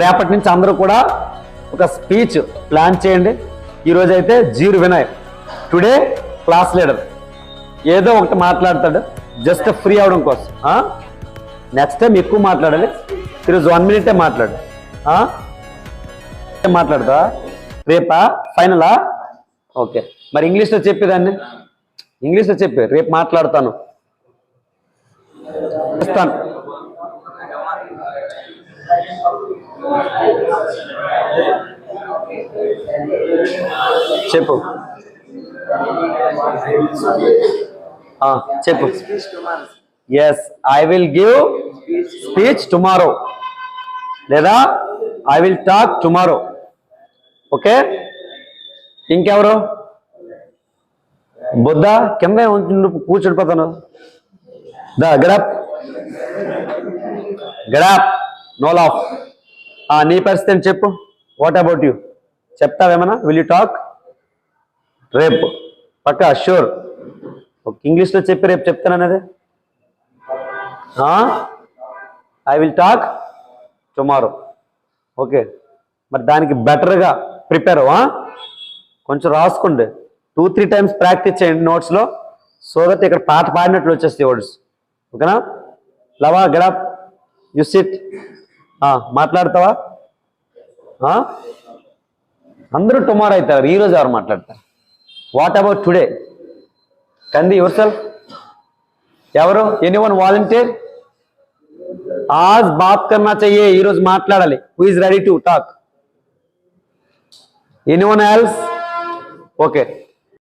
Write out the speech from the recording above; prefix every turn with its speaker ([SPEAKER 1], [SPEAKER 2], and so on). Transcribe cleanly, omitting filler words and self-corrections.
[SPEAKER 1] రేపటి నుంచి అందరూ కూడా ఒక స్పీచ్ ప్లాన్ చేయండి. ఈరోజు అయితే జీరు వినయ్ టుడే క్లాస్ లీడర్ ఏదో ఒకటి మాట్లాడతాడు జస్ట్ ఫ్రీ అవడం కోసం. నెక్స్ట్ టైం ఎక్కువ మాట్లాడాలి. ఈరోజు 1 minute మాట్లాడు. మాట్లాడతా రేపా ఫైనలా? ఓకే, మరి ఇంగ్లీష్లో చెప్పేదాన్ని ఇంగ్లీష్లో చెప్పి రేపు మాట్లాడతాను ఇస్తాను. చెప్పు చెప్పు. Yes, I will give speech tomorrow లేదా I will talk tomorrow. Okay, ఇంకెవరు? బుద్ధ కింద కూర్చుండిపోతాను. ద గడప్ గడప్ నో లాఫ్. నీ పరిస్థితి చెప్పు. What about you? చెప్తావేమన్నా? విల్ యూ టాక్ రేపు? పక్కా షూర్. ఇంగ్లీష్లో చెప్పి రేపు చెప్తానన్నది. I will talk tomorrow. Okay, మరి దానికి బెటర్గా ప్రిపేర్ కొంచెం రాసుకోండి. 2-3 times ప్రాక్టీస్ చేయండి నోట్స్లో. సో దట్ ఇక్కడ పాట పాడినట్లు వచ్చేస్తాయి వర్డ్స్. ఓకేనా? లవా గడప్ యు సిట్. మాట్లాడతావా? అందరూ టుమారో అవుతారు. ఈరోజు ఎవరు మాట్లాడతారు? What about today? కంది యువర్ సెల్ఫ్. ఎవరు? Anyone volunteer? आज बात करना चाहिए. ఈరోజు మాట్లాడాలి. Who is ready to talk? Anyone else? Okay.